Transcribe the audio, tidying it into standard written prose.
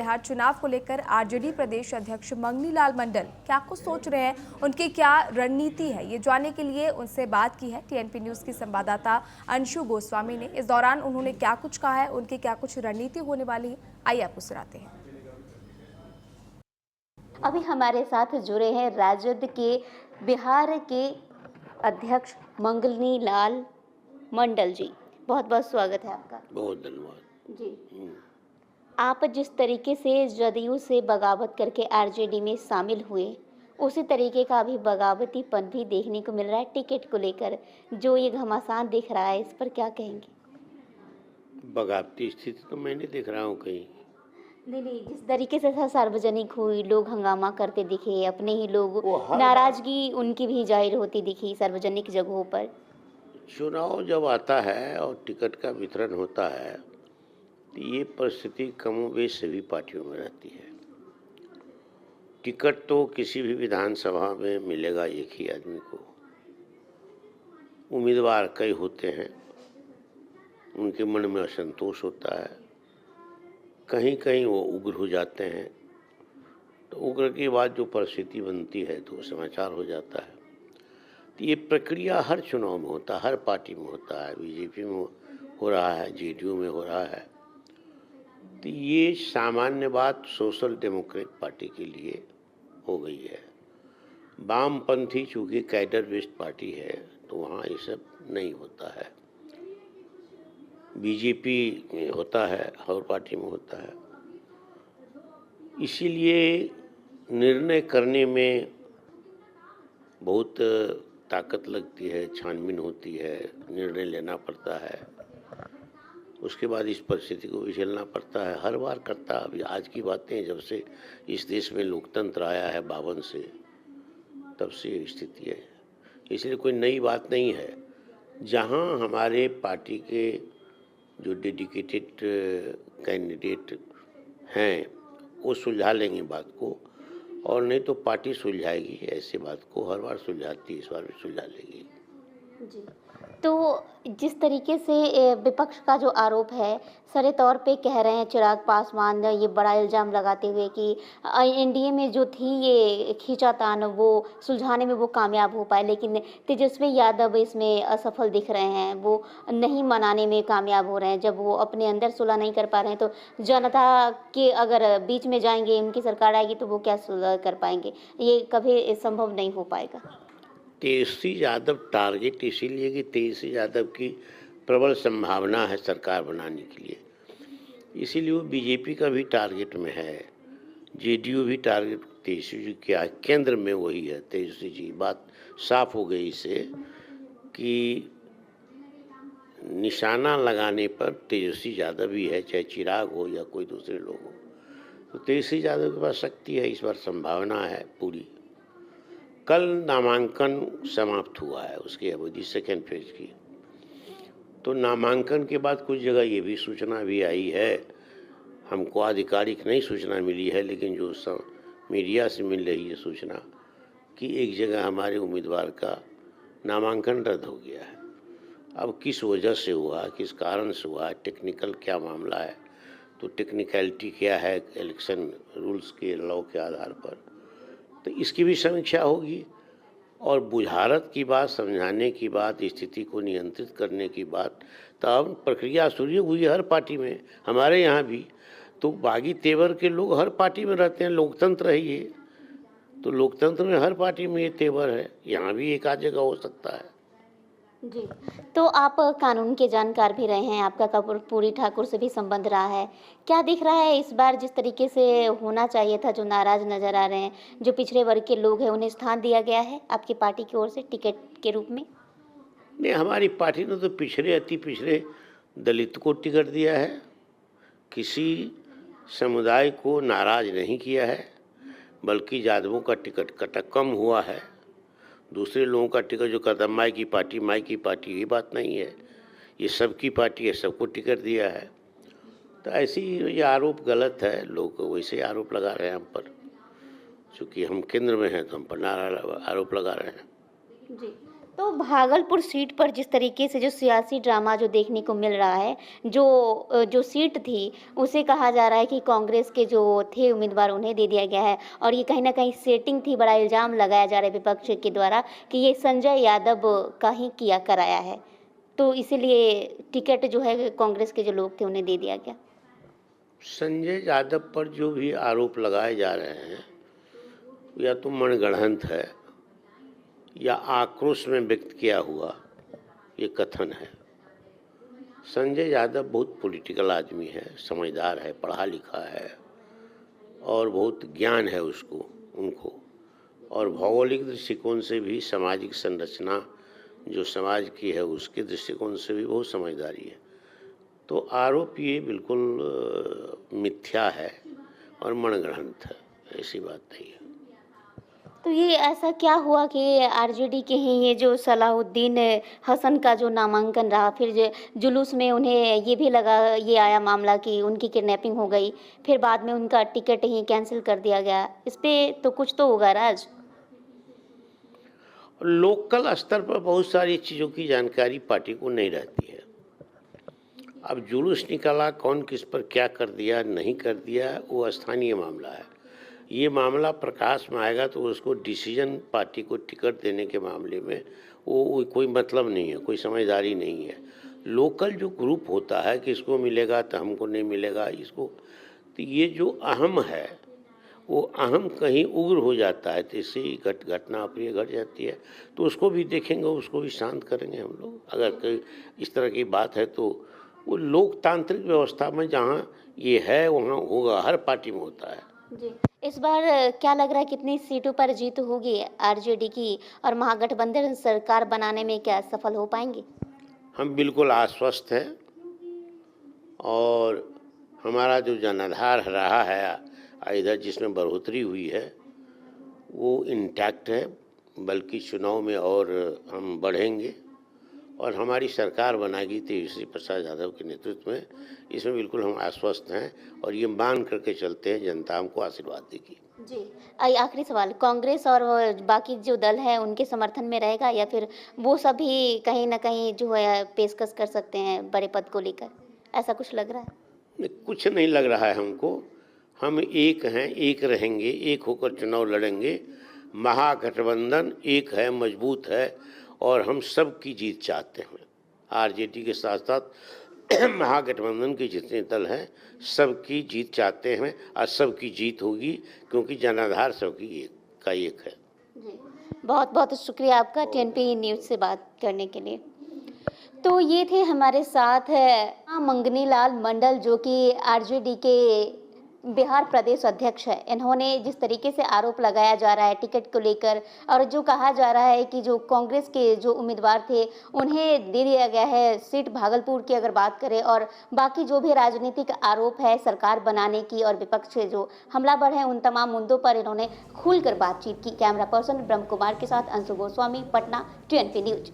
बिहार चुनाव को लेकर आरजेडी प्रदेश अध्यक्ष मंगनी लाल मंडल क्या कुछ सोच रहे हैं, उनकी क्या रणनीति है, ये जानने के लिए उनसे बात की है टीएनपी न्यूज की संवाददाता अंशु गोस्वामी ने। इस दौरान उन्होंने क्या कुछ कहा है, उनकी क्या कुछ रणनीति होने वाली है, आइए आपको सुनाते हैं। अभी हमारे साथ जुड़े हैं राजद के बिहार के अध्यक्ष मंगनी लाल मंडल जी। बहुत बहुत स्वागत है आपका। बहुत धन्यवाद जी। आप जिस तरीके से जदयू से बगावत करके आरजेडी में शामिल हुए, उसी तरीके का अभी बगावतीपन भी देखने को मिल रहा है टिकट को लेकर, जो ये घमासान दिख रहा है, इस पर क्या कहेंगे? बगावती स्थिति तो मैं नहीं देख रहा हूँ कहीं। नहीं, जिस तरीके से सार्वजनिक हुई, लोग हंगामा करते दिखे, अपने ही लोग, नाराजगी उनकी भी जाहिर होती दिखी सार्वजनिक जगहों पर। चुनाव जब आता है और टिकट का वितरण होता है तो ये परिस्थिति कमोबेश सभी पार्टियों में रहती है। टिकट तो किसी भी विधानसभा में मिलेगा एक ही आदमी को। उम्मीदवार कई होते हैं, उनके मन में असंतोष होता है, कहीं कहीं वो उग्र हो जाते हैं, तो उग्र के बाद जो परिस्थिति बनती है तो समाचार हो जाता है। तो ये प्रक्रिया हर चुनाव में होता है, हर पार्टी में होता है। बीजेपी में हो रहा है, जेडीयू में हो रहा है। तो ये सामान्य बात सोशल डेमोक्रेट पार्टी के लिए हो गई है। वामपंथी चूँकि कैडर बेस्ड पार्टी है तो वहाँ ये सब नहीं होता है। बीजेपी में होता है, हर पार्टी में होता है। इसीलिए निर्णय करने में बहुत ताकत लगती है, छानबीन होती है, निर्णय लेना पड़ता है। उसके बाद इस परिस्थिति को भी झेलना पड़ता है, हर बार करता है। अभी आज की बातें, जब से इस देश में लोकतंत्र आया है 52 से, तब से ये स्थिति है। इसलिए कोई नई बात नहीं है। जहाँ हमारे पार्टी के जो डेडिकेटेड कैंडिडेट हैं वो सुलझा लेंगे बात को, और नहीं तो पार्टी सुलझाएगी। ऐसी बात को हर बार सुलझाती है, इस बार भी सुलझा लेगी। जी। तो जिस तरीके से विपक्ष का जो आरोप है, सरे तौर पे कह रहे हैं चिराग पासवान ये बड़ा इल्ज़ाम लगाते हुए कि एनडीए में जो थी ये खींचातान, वो सुलझाने में वो कामयाब हो पाए, लेकिन तेजस्वी यादव इसमें असफल दिख रहे हैं, वो नहीं मनाने में कामयाब हो रहे हैं। जब वो अपने अंदर सुलह नहीं कर पा रहे हैं तो जनता के अगर बीच में जाएंगे, उनकी सरकार आएगी तो वो क्या सुलह कर पाएंगे? ये कभी संभव नहीं हो पाएगा। तेजस्वी यादव टारगेट इसीलिए कि तेजस्वी यादव की प्रबल संभावना है सरकार बनाने के लिए, इसीलिए वो बीजेपी का भी टारगेट में है, जेडीयू भी टारगेट तेजस्वी जी क्या केंद्र में वही है। तेजस्वी जी बात साफ हो गई इससे कि निशाना लगाने पर तेजस्वी यादव भी है, चाहे चिराग हो या कोई दूसरे लोग हो। तो तेजस्वी यादव के पास शक्ति है, इस बार संभावना है पूरी। कल नामांकन समाप्त हुआ है, उसकी अवधि सेकेंड फेज की। तो नामांकन के बाद कुछ जगह ये भी सूचना भी आई है, हमको आधिकारिक नहीं सूचना मिली है, लेकिन जो मीडिया से मिल रही है सूचना कि एक जगह हमारे उम्मीदवार का नामांकन रद्द हो गया है। अब किस वजह से हुआ, किस कारण से हुआ, टेक्निकल क्या मामला है, तो टेक्निकलिटी क्या है इलेक्शन रूल्स के लॉ के आधार पर, तो इसकी भी समीक्षा होगी। और बुझारत की बात, समझाने की बात, स्थिति को नियंत्रित करने की बात, तब प्रक्रिया शुरू हुई हर पार्टी में, हमारे यहाँ भी। तो बागी तेवर के लोग हर पार्टी में रहते हैं, लोकतंत्र है ये, तो लोकतंत्र में हर पार्टी में ये तेवर है, यहाँ भी एक आध जगह हो सकता है। जी, तो आप कानून के जानकार भी रहे हैं, आपका कर्पूरी ठाकुर से भी संबंध रहा है। क्या दिख रहा है इस बार जिस तरीके से होना चाहिए था, जो नाराज नजर आ रहे हैं, जो पिछड़े वर्ग के लोग हैं, उन्हें स्थान दिया गया है आपकी पार्टी की ओर से टिकट के रूप में? नहीं, हमारी पार्टी ने तो पिछड़े अति पिछड़े दलित को टिकट दिया है, किसी समुदाय को नाराज नहीं किया है, बल्कि यादवों का टिकट कटा कम हुआ है। दूसरे लोगों का टिकट जो कहता माई की पार्टी, ये बात नहीं है, ये सबकी पार्टी है, सबको टिकट दिया है। तो ऐसी ये आरोप गलत है, लोग वैसे आरोप लगा रहे हैं हम पर, चूँकि हम केंद्र में हैं तो हम पर नारा आरोप लगा रहे हैं। जी, तो भागलपुर सीट पर जिस तरीके से जो सियासी ड्रामा जो देखने को मिल रहा है, जो सीट थी, उसे कहा जा रहा है कि कांग्रेस के जो थे उम्मीदवार उन्हें दे दिया गया है और ये कहीं न कहीं सेटिंग थी, बड़ा इल्ज़ाम लगाया जा रहा है विपक्ष के द्वारा कि ये संजय यादव का ही किया कराया है। तो इसीलिए टिकट जो है कांग्रेस के जो लोग थे उन्हें दे दिया गया। संजय यादव पर जो भी आरोप लगाए जा रहे हैं या तो मनगढ़ंत है या आक्रोश में व्यक्त किया हुआ ये कथन है। संजय यादव बहुत पॉलिटिकल आदमी है, समझदार है, पढ़ा लिखा है और बहुत ज्ञान है उनको और भौगोलिक दृष्टिकोण से भी सामाजिक संरचना जो समाज की है उसके दृष्टिकोण से भी बहुत समझदारी है। तो आरोप ये बिल्कुल मिथ्या है और मनगढ़ंत है, ऐसी बात नहीं है। तो ये ऐसा क्या हुआ कि आरजेडी के ही ये जो सलाहुद्दीन हसन का जो नामांकन रहा, फिर जुलूस में उन्हें ये भी लगा, ये आया मामला कि उनकी किडनैपिंग हो गई, फिर बाद में उनका टिकट ही कैंसिल कर दिया गया। इस पे तो कुछ तो होगा राज। लोकल स्तर पर बहुत सारी चीज़ों की जानकारी पार्टी को नहीं रहती है। अब जुलूस निकाला, कौन किस पर क्या कर दिया नहीं कर दिया वो स्थानीय मामला है। ये मामला प्रकाश में आएगा तो उसको डिसीजन पार्टी को टिकट देने के मामले में वो कोई मतलब नहीं है, कोई समझदारी नहीं है। लोकल जो ग्रुप होता है कि इसको मिलेगा तो हमको नहीं मिलेगा, इसको तो ये जो अहम है वो अहम कहीं उग्र हो जाता है तो इससे ही घटना अप्रिय घट जाती है। तो उसको भी देखेंगे, उसको भी शांत करेंगे हम लोग। अगर कोई इस तरह की बात है तो वो लोकतांत्रिक व्यवस्था में जहाँ ये है वहाँ होगा, हर पार्टी में होता है। जी, इस बार क्या लग रहा है कितनी सीटों पर जीत होगी आरजेडी की और महागठबंधन सरकार बनाने में क्या सफल हो पाएंगे? हम बिल्कुल आश्वस्त हैं और हमारा जो जनाधार रहा है इधर जिसमें बढ़ोतरी हुई है वो इंटैक्ट है, बल्कि चुनाव में और हम बढ़ेंगे और हमारी सरकार बनाएगी तेजस्वी प्रसाद यादव के नेतृत्व में। इसमें बिल्कुल हम आश्वस्त हैं और ये मान करके चलते हैं, जनता हमको आशीर्वाद देगी। जी, आखिरी सवाल, कांग्रेस और बाकी जो दल है उनके समर्थन में रहेगा या फिर वो सभी कहीं ना कहीं जो है पेशकश कर सकते हैं बड़े पद को लेकर, ऐसा कुछ लग रहा है? नहीं, कुछ नहीं लग रहा है हमको। हम एक हैं, एक रहेंगे, एक होकर चुनाव लड़ेंगे। महागठबंधन एक है, मजबूत है और हम सबकी जीत चाहते हैं। आरजेडी के साथ साथ महागठबंधन के जितने दल हैं सबकी जीत चाहते हैं और सबकी जीत होगी क्योंकि जनाधार सबकी एक है। जी, बहुत बहुत शुक्रिया आपका टीएनपी न्यूज़ से बात करने के लिए। तो ये थे हमारे साथ मंगनी लाल मंडल जो कि आरजेडी के बिहार प्रदेश अध्यक्ष है। इन्होंने जिस तरीके से आरोप लगाया जा रहा है टिकट को लेकर और जो कहा जा रहा है कि जो कांग्रेस के जो उम्मीदवार थे उन्हें दे दिया गया है सीट भागलपुर की अगर बात करें, और बाकी जो भी राजनीतिक आरोप है सरकार बनाने की और विपक्ष के जो हमलावर हैं उन तमाम मुद्दों पर इन्होंने खुलकर बातचीत की। कैमरा पर्सन ब्रह्म कुमार के साथ अंशु गोस्वामी, पटना, टीएनपी न्यूज।